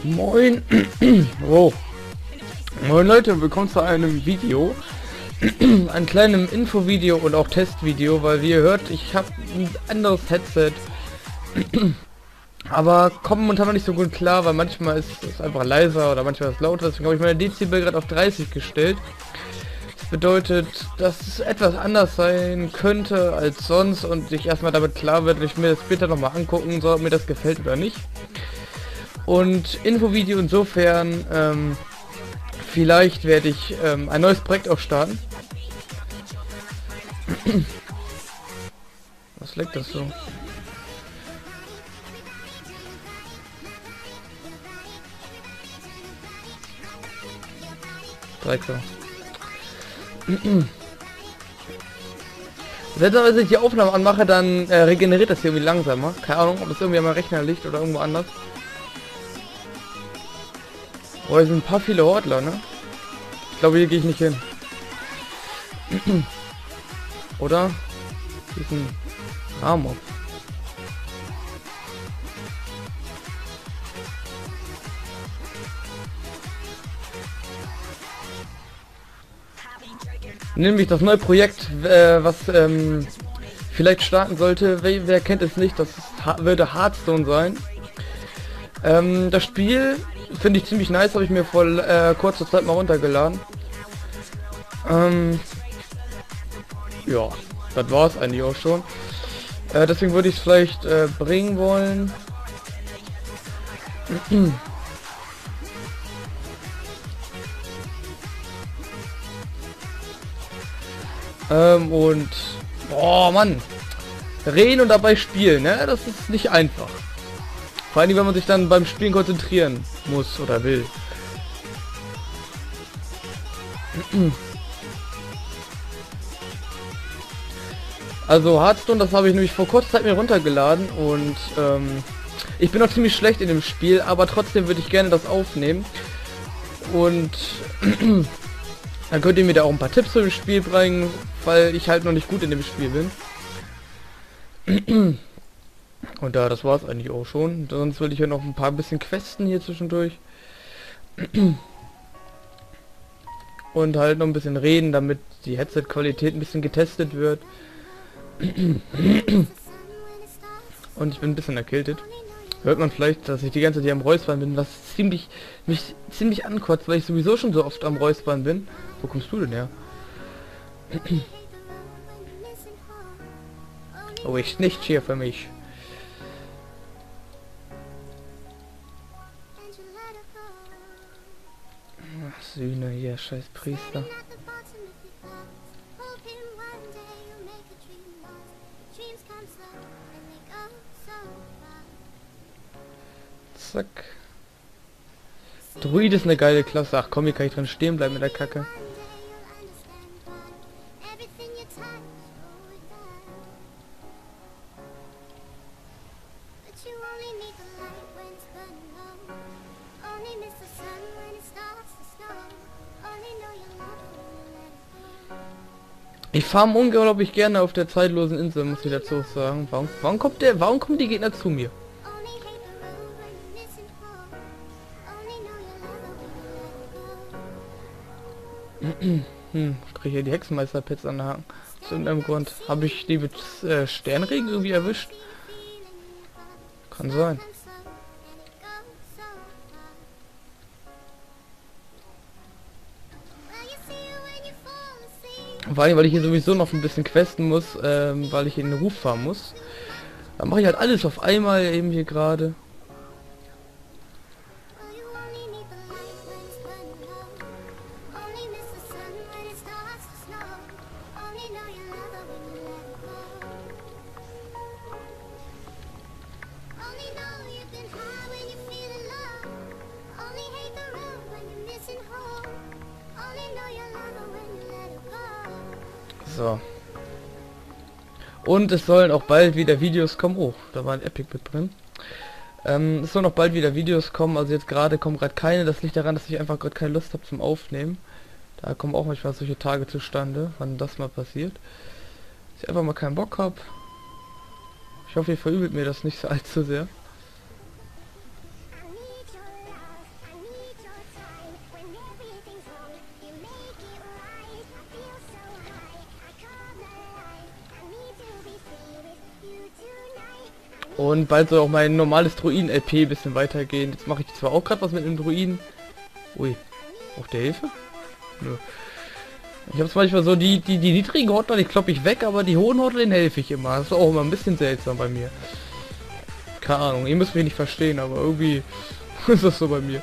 Moin. Oh. Moin Leute, willkommen zu einem Video. Ein kleinem Infovideo und auch Testvideo, weil wie ihr hört, ich habe ein anderes Headset. Aber kommt momentan noch nicht so gut klar, weil manchmal ist es einfach leiser oder manchmal ist es lauter. Deswegen habe ich meine Dezibel gerade auf 30 gestellt. Das bedeutet, dass es etwas anders sein könnte als sonst und ich erstmal damit klar werde, ich mir das später nochmal angucken soll, ob mir das gefällt oder nicht. Und Infovideo insofern, vielleicht werde ich ein neues Projekt auch starten. Was leckt das so? Dreckler. Wenn ich die Aufnahme anmache, dann regeneriert das hier irgendwie langsamer. Keine Ahnung, ob das irgendwie an meinem Rechner liegt oder irgendwo anders. Oh, hier sind ein paar viele Hortler, ne? Ich glaube, hier gehe ich nicht hin. Oder? Hier ist ein Amok. Nämlich das neue Projekt, was vielleicht starten sollte. Wer kennt es nicht? Das würde Hearthstone sein. Das Spiel finde ich ziemlich nice, habe ich mir vor kurzer Zeit mal runtergeladen. Ja, das war es eigentlich auch schon. Deswegen würde ich es vielleicht bringen wollen. Und boah, Mann, reden und dabei spielen, ne? Das ist nicht einfach. Vor allem, wenn man sich dann beim Spielen konzentrieren muss oder will. Also Hearthstone, das habe ich nämlich vor kurzer Zeit mir runtergeladen und ich bin noch ziemlich schlecht in dem Spiel, aber trotzdem würde ich gerne das aufnehmen. Und dann könnt ihr mir da auch ein paar Tipps zum Spiel bringen, weil ich halt noch nicht gut in dem Spiel bin. Und da, das war es eigentlich auch schon. Sonst will ich ja noch ein paar bisschen questen hier zwischendurch. Und halt noch ein bisschen reden, damit die Headset-Qualität ein bisschen getestet wird. Und ich bin ein bisschen erkältet. Hört man vielleicht, dass ich die ganze Zeit hier am Räuspern bin, was mich ziemlich ankotzt, weil ich sowieso schon so oft am Räuspern bin. Wo kommst du denn her? Oh, ich nicht hier für mich. Ach, Sühne hier, scheiß Priester. Zack. Druid ist eine geile Klasse. Ach komm, hier kann ich drin stehen bleiben mit der Kacke. Ich farm unglaublich gerne auf der zeitlosen Insel, muss ich dazu sagen. Warum kommen die Gegner zu mir? Ich kriege hier die Hexenmeister-Pets an der Haken. Aus irgendeinem Grund. Habe ich die mit Sternregen irgendwie erwischt? Kann sein. Vor allem, weil ich hier sowieso noch ein bisschen questen muss, weil ich in den Ruf fahren muss. Dann mache ich halt alles auf einmal eben hier gerade. So. Und es sollen auch bald wieder Videos kommen. Oh, da war ein Epic mit drin. Es sollen auch bald wieder Videos kommen. Also jetzt gerade kommen gerade keine. Das liegt daran, dass ich einfach gerade keine Lust habe zum Aufnehmen. Da kommen auch manchmal solche Tage zustande, wann das mal passiert. Dass ich einfach mal keinen Bock habe. Ich hoffe, ihr verübelt mir das nicht so allzu sehr. Und bald soll auch mein normales Druiden-LP ein bisschen weitergehen. Jetzt mache ich zwar auch gerade was mit dem Druiden. Ui, braucht der Hilfe? Nö. Ich habe manchmal so die niedrigen Hortler, die kloppe ich weg, aber die hohen Hortler, denen helfe ich immer. Das ist auch immer ein bisschen seltsam bei mir. Keine Ahnung, ihr müsst mich nicht verstehen, aber irgendwie ist das so bei mir.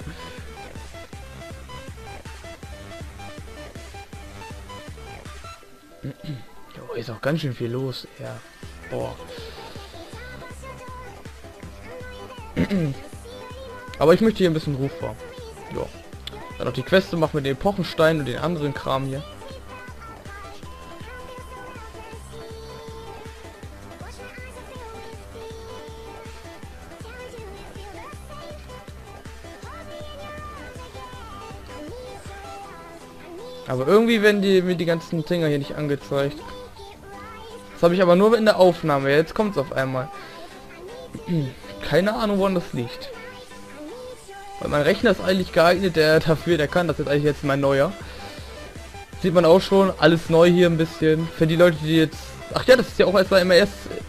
Jo, ist auch ganz schön viel los. Ja. Boah. Aber ich möchte hier ein bisschen Ruf haben. Ja. Dann noch die Queste machen mit den Epochenstein und den anderen Kram hier. Aber irgendwie werden mir die ganzen Dinger hier nicht angezeigt. Das habe ich aber nur in der Aufnahme. Jetzt kommt es auf einmal. Keine Ahnung, woran das liegt. Weil mein Rechner ist eigentlich geeignet, der kann das jetzt mein neuer. Sieht man auch schon, alles neu hier ein bisschen. Für die Leute, die jetzt... Ach ja, das ist ja auch erst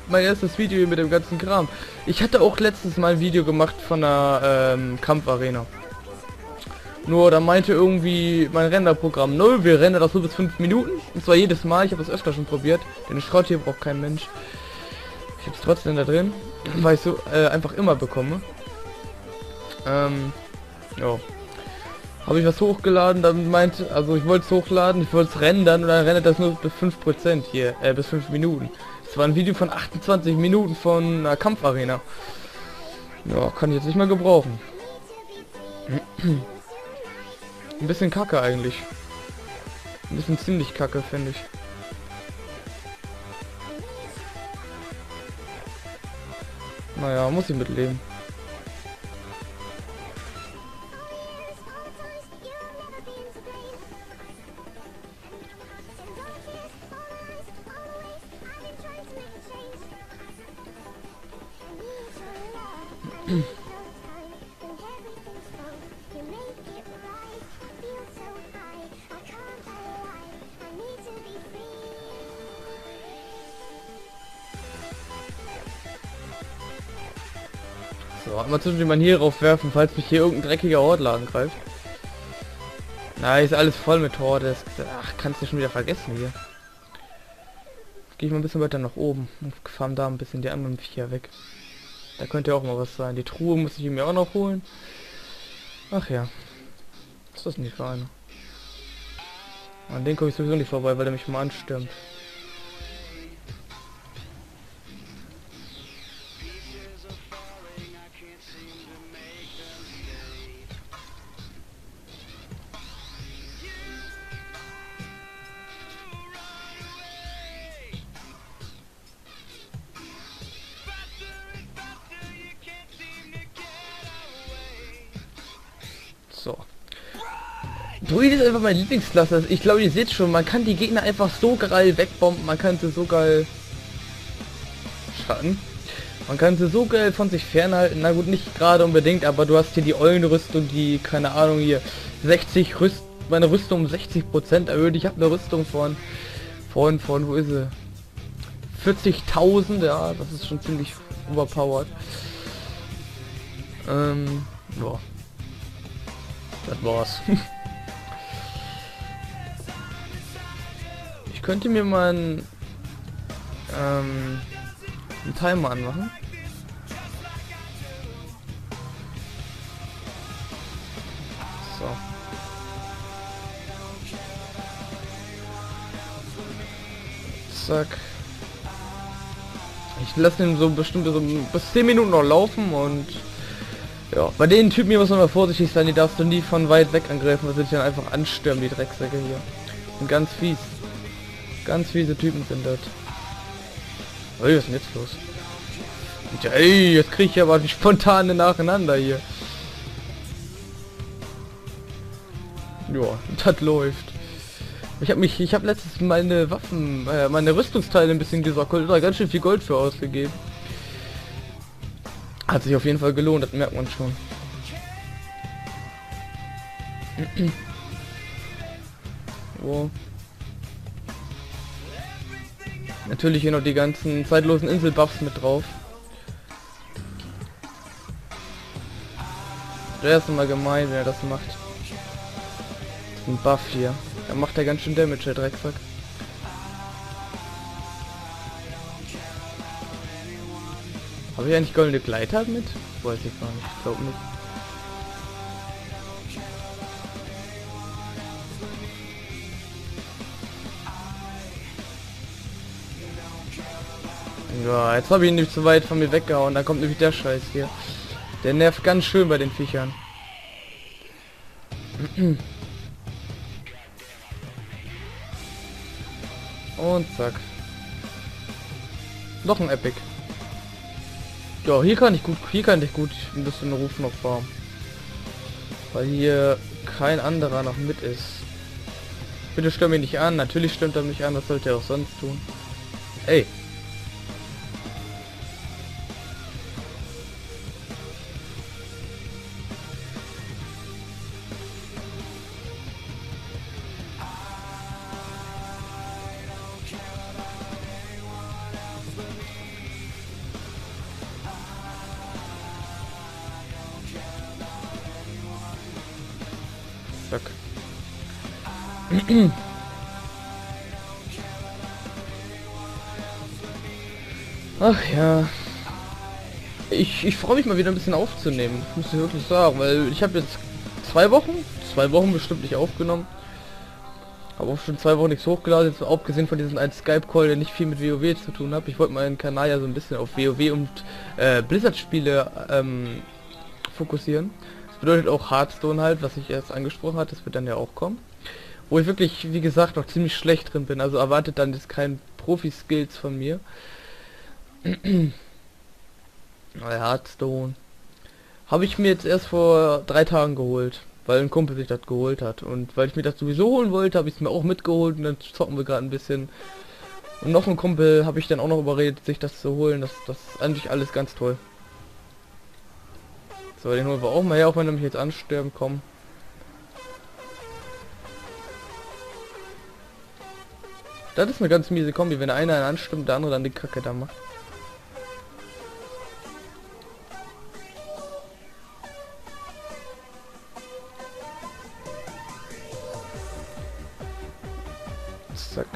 mein erstes Video hier mit dem ganzen Kram. Ich hatte auch letztes Mal ein Video gemacht von einer Kampfarena. Nur da meinte irgendwie mein Renderprogramm, nö, wir rendern das so bis 5 Minuten. Und zwar jedes Mal, ich habe das öfter schon probiert. Den Schrott hier braucht kein Mensch. Ich habe es trotzdem da drin, weil ich so einfach immer bekomme. Ja. Habe ich was hochgeladen, dann meinte, also ich wollte es hochladen, ich wollte es rendern und dann rendert das nur bis 5% hier, bis 5 Minuten. Das war ein Video von 28 Minuten von einer Kampfarena. Ja, kann ich jetzt nicht mehr gebrauchen. Ein bisschen kacke eigentlich. Ein bisschen ziemlich kacke, finde ich. Naja, muss ich mitleben. So, hat man zwischendurch mal hier drauf werfen, falls mich hier irgendein dreckiger Hortler angreift. Na, ist alles voll mit Horde. Ach, kannst du schon wieder vergessen hier. Gehe ich mal ein bisschen weiter nach oben und farm da ein bisschen die anderen Viecher weg. Da könnte ja auch mal was sein. Die Truhe muss ich mir auch noch holen. Ach ja. Was ist das nicht für eine? An den komme ich sowieso nicht vorbei, weil er mich mal anstürmt. So. Druid ist einfach mein Lieblingsklasse. Ich glaube, ihr seht schon, man kann die Gegner einfach so geil wegbomben, man kann sie so geil schaden. Man kann sie so geil von sich fernhalten. Na gut, nicht gerade unbedingt, aber du hast hier die Eulenrüstung, die, keine Ahnung, hier 60 meine Rüstung um 60% erhöht. Ich habe eine Rüstung von, wo ist sie? 40.000, ja, das ist schon ziemlich overpowered. Ja. Das war's. Ich könnte mir mal einen Timer anmachen. So. Zack. Ich lasse den so bestimmt so bis 10 Minuten noch laufen und ja, bei den Typen hier muss man mal vorsichtig sein, die darfst du nie von weit weg angreifen, weil sie dich dann einfach anstürmen, die Drecksäcke hier. Und ganz fies. Ganz fiese Typen sind das. Ey, was ist denn jetzt los? Und ja, ey, jetzt kriege ich aber die spontane nacheinander hier. Ja, das läuft. Ich habe letztens meine Waffen, meine Rüstungsteile ein bisschen gesockelt, da ganz schön viel Gold für ausgegeben. Hat sich auf jeden Fall gelohnt, das merkt man schon. Wow. Natürlich hier noch die ganzen zeitlosen Inselbuffs mit drauf. Der ist immer gemein, wenn er das macht. Ein Buff hier. Da macht er ganz schön Damage, der Drecksack. Habe ich eigentlich goldene Gleiter mit? Weiß ich gar nicht. Ich glaube nicht. Ja, jetzt habe ich ihn nicht zu weit von mir weggehauen. Da kommt nämlich der Scheiß hier. Der nervt ganz schön bei den Viechern. Und zack. Noch ein Epic. Ja, hier kann ich gut ein bisschen Ruf noch farmen. Weil hier kein anderer noch mit ist. Bitte stürm mich nicht an. Natürlich stimmt er mich an, was sollte er auch sonst tun. Ey. Zack. Ach ja. Ich freue mich mal wieder ein bisschen aufzunehmen, muss ich wirklich sagen, weil ich habe jetzt 2 Wochen bestimmt nicht aufgenommen. Habe auch schon 2 Wochen nichts hochgeladen, jetzt abgesehen von diesem einen Skype-Call, der nicht viel mit WoW zu tun hat. Ich wollte meinen Kanal ja so ein bisschen auf WoW und Blizzard-Spiele fokussieren. Das bedeutet auch Hearthstone halt, was ich erst angesprochen hatte, das wird dann ja auch kommen. Wo ich wirklich, wie gesagt, noch ziemlich schlecht drin bin, also erwartet dann jetzt kein Profi-Skills von mir. Hearthstone habe ich mir jetzt erst vor 3 Tagen geholt, weil ein Kumpel sich das geholt hat, und weil ich mir das sowieso holen wollte, habe ich es mir auch mitgeholt, und dann zocken wir gerade ein bisschen. Und noch ein Kumpel habe ich dann auch noch überredet, sich das zu holen. Das ist eigentlich alles ganz toll. So, den holen wir auch mal her, auch wenn er mich jetzt ansterben kommen. Das ist eine ganz miese Kombi, wenn der eine einen anstimmt, der andere dann die Kacke da macht. Zack.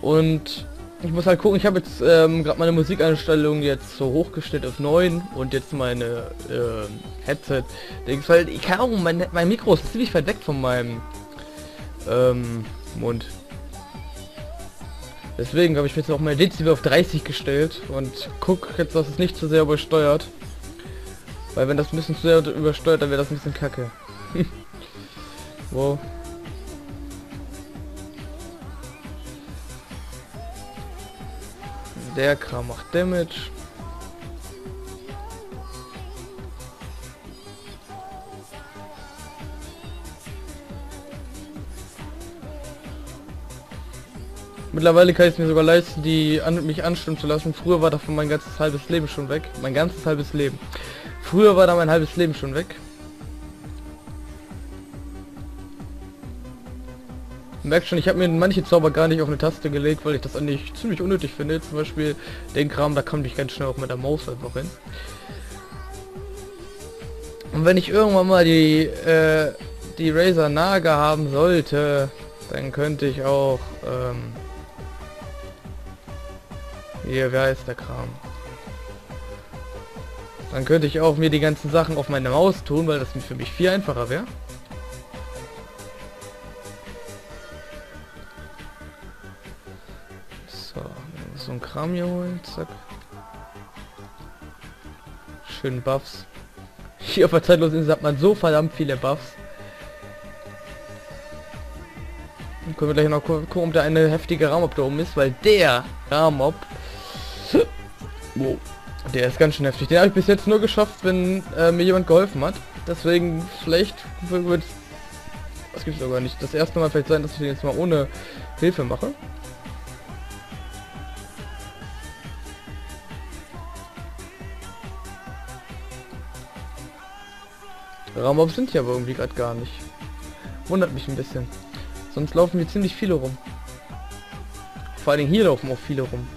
Und ich muss halt gucken, ich habe jetzt gerade meine Musikeinstellung jetzt so hochgestellt auf 9 und jetzt meine Headset. Weil ich kann auch, mein Mikro ist ziemlich weit weg von meinem Mund. Deswegen habe ich jetzt auch meine Dezibel auf 30 gestellt und guck jetzt, dass es nicht zu sehr übersteuert. Weil wenn das ein bisschen zu sehr übersteuert, dann wäre das ein bisschen kacke. Wow. Der Kram macht Damage. Mittlerweile kann ich es mir sogar leisten, mich anstimmen zu lassen. Früher war davon mein ganzes halbes Leben schon weg. Mein ganzes halbes Leben. Früher war da mein halbes Leben schon weg. Merkt schon, ich habe mir manche Zauber gar nicht auf eine Taste gelegt, weil ich das eigentlich ziemlich unnötig finde. Zum Beispiel den Kram, da kann ich ganz schnell auch mit der Maus einfach hin. Und wenn ich irgendwann mal die Razer Naga haben sollte, dann könnte ich auch hier, wer heißt der Kram? Dann könnte ich auch mir die ganzen Sachen auf meine Maus tun, weil das für mich viel einfacher wäre. So ein Kram hier holen, zack. Schön Buffs. Hier auf der Zeitlosen hat man so verdammt viele Buffs. Dann können wir gleich noch gucken, ob da eine heftige Ramob da oben ist, weil der Ramob, wow, der ist ganz schön heftig. Den habe ich bis jetzt nur geschafft, wenn mir jemand geholfen hat. Deswegen vielleicht wird, das gibt es sogar nicht, das erste Mal vielleicht sein, dass ich den jetzt mal ohne Hilfe mache. Raummobs sind hier aber irgendwie gerade gar nicht. Wundert mich ein bisschen. Sonst laufen hier ziemlich viele rum. Vor allen Dingen hier laufen auch viele rum.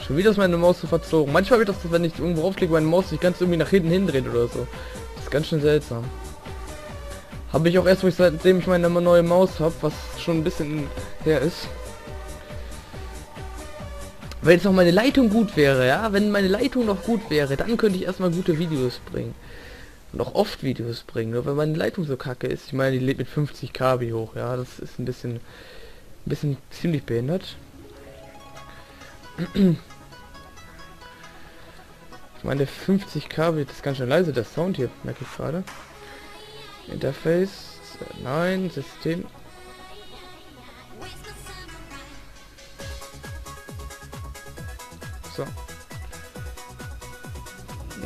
Schon wieder ist meine Maus so verzogen. Manchmal wird das, wenn ich irgendwo aufklicke, meine Maus sich ganz irgendwie nach hinten hindreht oder so. Das ist ganz schön seltsam. Habe ich auch erst, seitdem ich meine neue Maus habe, was schon ein bisschen her ist. Wenn jetzt noch meine Leitung gut wäre, ja, wenn meine Leitung noch gut wäre, dann könnte ich erstmal gute Videos bringen. Und auch oft Videos bringen, nur wenn meine Leitung so kacke ist. Ich meine, die lädt mit 50 kb hoch, ja, das ist ein bisschen ziemlich behindert. Ich meine, 50 kb, das ist ganz schön leise, der Sound hier, merke ich gerade. Interface, nein, System. So.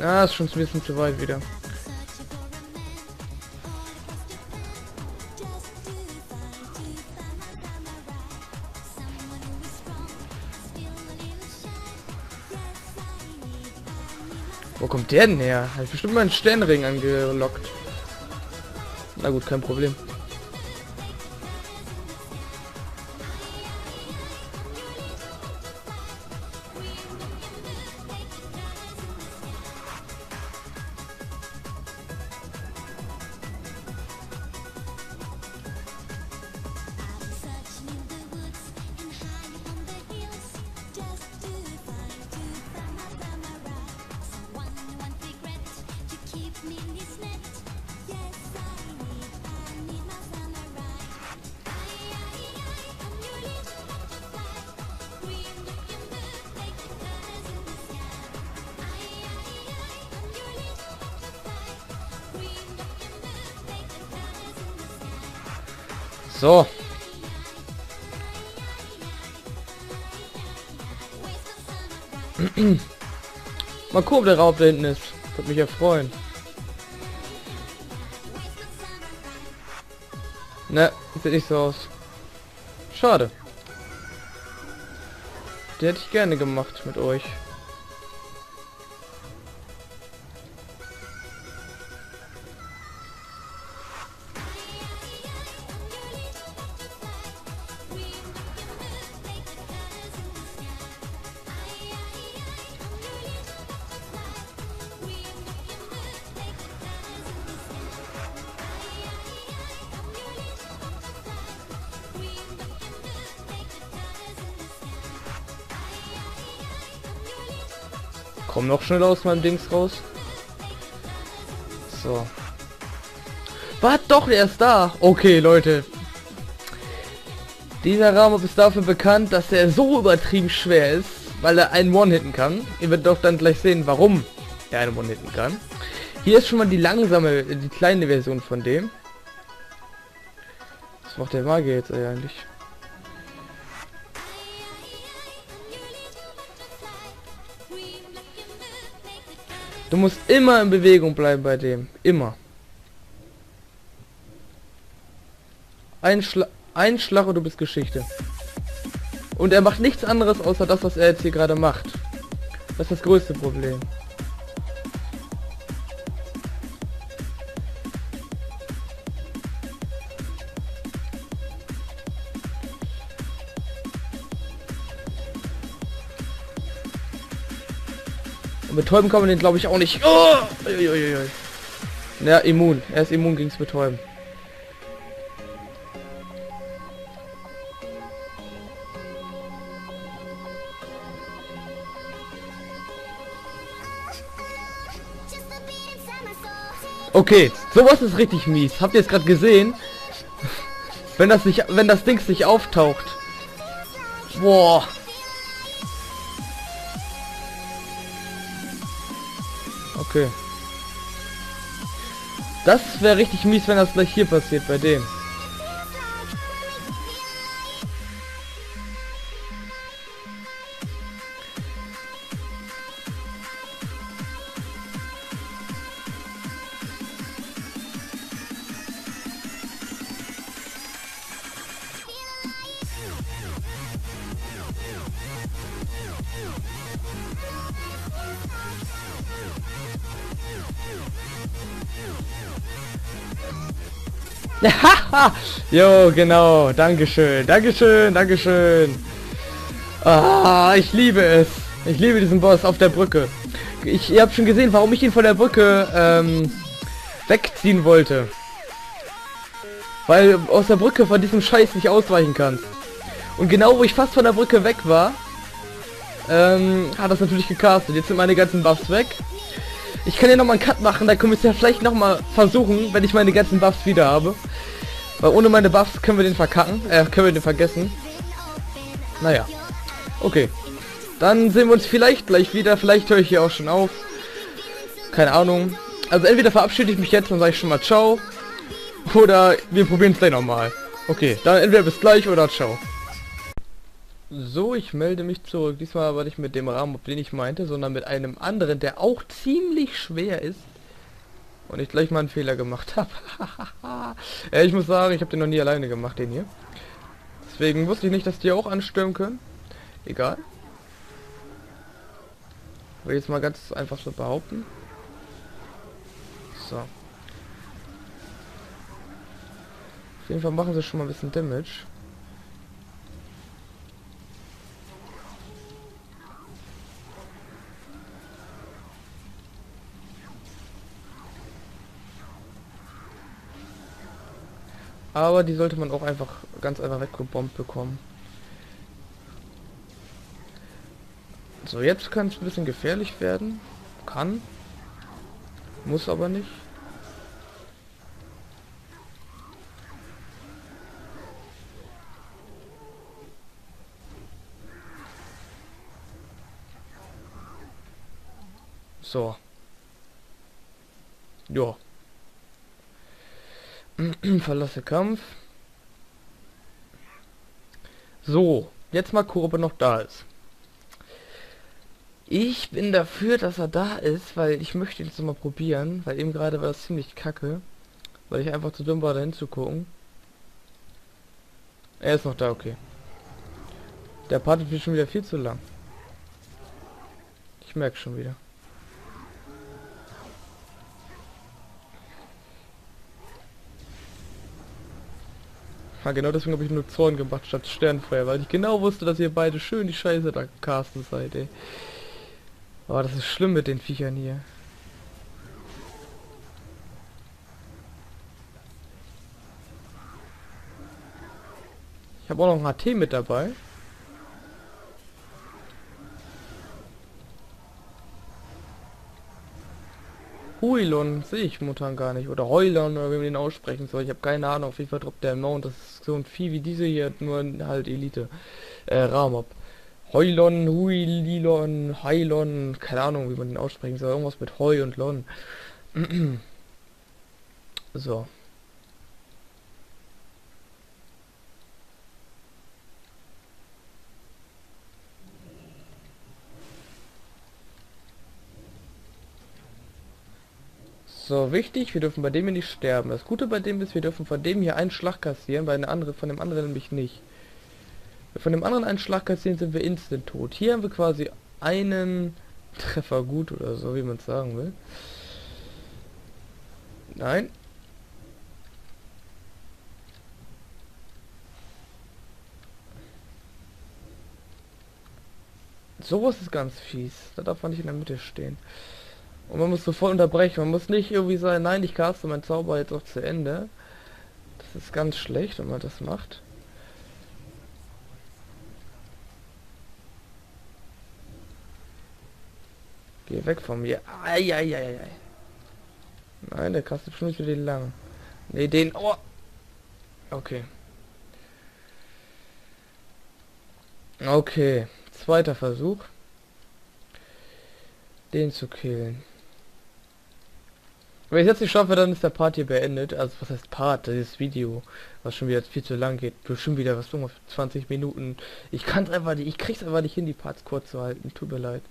Ah, ist schon ein bisschen zu weit wieder. Wo kommt der denn her? Habe ich bestimmt mal einen Sternring angelockt. Na gut, kein Problem. So. Mal gucken, ob der Raub da hinten ist. Würde mich ja freuen. Ne, sieht nicht so aus. Schade. Die hätte ich gerne gemacht mit euch. Komm noch schnell aus meinem Dings raus. So. Was? Doch, er ist da. Okay, Leute. Dieser Raum ist dafür bekannt, dass er so übertrieben schwer ist, weil er einen One-Hitten kann. Ihr werdet doch dann gleich sehen, warum er einen One-Hitten kann. Hier ist schon mal die langsame, die kleine Version von dem. Was macht der Magier jetzt eigentlich? Du musst immer in Bewegung bleiben bei dem. Immer. Ein Schlag und du bist Geschichte. Und er macht nichts anderes außer das, was er jetzt hier gerade macht. Das ist das größte Problem. Und betäuben kann man den, glaube ich, auch nicht. Oh! Ja, immun. Er ist immun gegens Betäuben. Okay, sowas ist richtig mies. Habt ihr es gerade gesehen? Wenn das Ding nicht auftaucht. Boah. Okay. Das wäre richtig mies, wenn das gleich hier passiert bei dem. Jo, genau. Dankeschön. Dankeschön. Dankeschön. Ah, ich liebe es. Ich liebe diesen Boss auf der Brücke. Ihr habt schon gesehen, warum ich ihn von der Brücke wegziehen wollte. Weil aus der Brücke von diesem Scheiß nicht ausweichen kannst. Und genau wo ich fast von der Brücke weg war, hat das natürlich gecastet. Jetzt sind meine ganzen Buffs weg. Ich kann ja nochmal einen Cut machen, da können wir es ja vielleicht nochmal versuchen, wenn ich meine ganzen Buffs wieder habe. Weil ohne meine Buffs können wir den verkacken, können wir den vergessen. Naja. Okay. Dann sehen wir uns vielleicht gleich wieder, vielleicht höre ich hier auch schon auf. Keine Ahnung. Also entweder verabschiede ich mich jetzt und sage ich schon mal ciao. Oder wir probieren es gleich nochmal. Okay, dann entweder bis gleich oder ciao. So, ich melde mich zurück. Diesmal aber nicht mit dem Rahmen, den ich meinte, sondern mit einem anderen, der auch ziemlich schwer ist. Und ich gleich mal einen Fehler gemacht habe. Ja, ich muss sagen, ich habe den noch nie alleine gemacht, den hier. Deswegen wusste ich nicht, dass die auch anstürmen können. Egal. Will jetzt mal ganz einfach so behaupten. So. Auf jeden Fall machen sie schon mal ein bisschen Damage. Aber die sollte man auch einfach ganz einfach weggebombt bekommen. So, jetzt kann es ein bisschen gefährlich werden. Kann. Muss aber nicht. So. Ja. Verlasse Kampf. So, jetzt mal gucken, ob er noch da ist. Ich bin dafür, dass er da ist, weil ich möchte jetzt mal probieren, weil eben gerade war das ziemlich kacke, weil ich einfach zu dumm war, da hinzugucken. Er ist noch da, okay. Der Part ist schon wieder viel zu lang. Ich merke schon wieder. Ja, genau deswegen habe ich nur Zorn gemacht statt Sternfeuer, weil ich genau wusste, dass ihr beide schön die Scheiße da casten seid, ey. Aber das ist schlimm mit den Viechern hier. Ich habe auch noch ein HT mit dabei. Huilon sehe ich momentan gar nicht. Oder Heulon, oder wie man den aussprechen soll. Ich habe keine Ahnung. Auf jeden Fall droppt der Mount. Das ist so ein Vieh wie diese hier, nur halt Elite. Ramob. Heulon, Huililon, Heilon, keine Ahnung, wie man den aussprechen soll. Irgendwas mit Heu und Lon. So. So, wichtig, wir dürfen bei dem hier nicht sterben. Das Gute bei dem ist, wir dürfen von dem hier einen Schlag kassieren, bei einer andere, von dem anderen nämlich nicht. Von dem anderen einen Schlag kassieren, sind wir instant tot. Hier haben wir quasi einen Treffer gut oder so, wie man es sagen will. Nein. Sowas ist ganz fies. Da darf man nicht in der Mitte stehen. Und man muss sofort unterbrechen. Man muss nicht irgendwie sagen, nein, ich caste mein Zauber jetzt auch zu Ende. Das ist ganz schlecht, wenn man das macht. Geh weg von mir. Eieieiei. Nein, der castet schon nicht wieder den lang. Ne, den... Oh. Okay. Okay. Zweiter Versuch. Den zu killen. Wenn ich jetzt nicht schaffe, dann ist der Part hier beendet. Also was heißt Part? Dieses Video, was schon wieder viel zu lang geht. Bestimmt wieder was ungefähr 20 Minuten. Ich kann es einfach nicht, ich krieg's einfach nicht hin, die Parts kurz zu halten. Tut mir leid.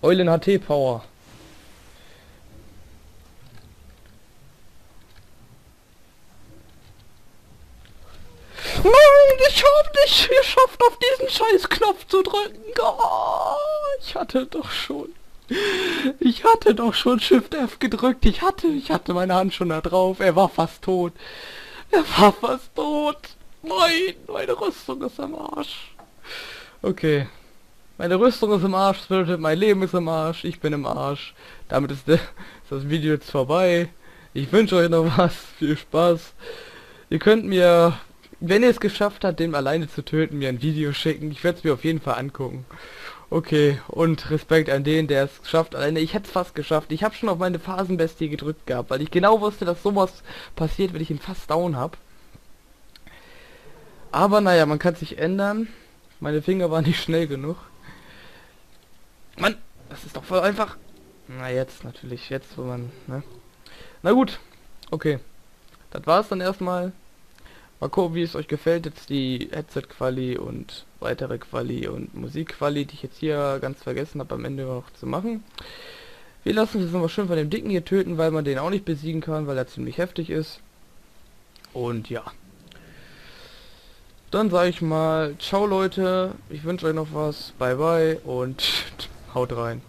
Eulen HT Power. Nein, ich hab nicht geschafft, auf diesen scheiß Knopf zu drücken. Oh, ich hatte doch schon Shift F gedrückt. Ich hatte meine Hand schon da drauf. Er war fast tot. Nein, meine Rüstung ist am Arsch. Okay. Meine Rüstung ist im Arsch, mein Leben ist im Arsch, ich bin im Arsch. Damit ist das Video jetzt vorbei. Ich wünsche euch noch was. Viel Spaß. Ihr könnt mir, wenn ihr es geschafft habt, den alleine zu töten, mir ein Video schicken. Ich werde es mir auf jeden Fall angucken. Okay, und Respekt an den, der es geschafft alleine. Ich hätte es fast geschafft. Ich habe schon auf meine Phasenbestie gedrückt gehabt, weil ich genau wusste, dass sowas passiert, wenn ich ihn fast down habe. Aber naja, man kann sich ändern. Meine Finger waren nicht schnell genug. Mann, das ist doch voll einfach. Na jetzt natürlich, jetzt wo man, ne? Na gut, okay. Das war's dann erstmal. Mal gucken, wie es euch gefällt, jetzt die Headset-Quali und weitere Quali und Musik-Quali, die ich jetzt hier ganz vergessen habe am Ende noch zu machen. Wir lassen uns jetzt nochmal schön von dem Dicken hier töten, weil man den auch nicht besiegen kann, weil er ziemlich heftig ist. Und ja. Dann sage ich mal, ciao Leute, ich wünsche euch noch was, bye bye und haut rein.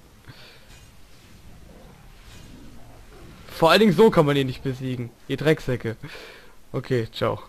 Vor allen Dingen so kann man ihn nicht besiegen, ihr Drecksäcke. Okay, ciao.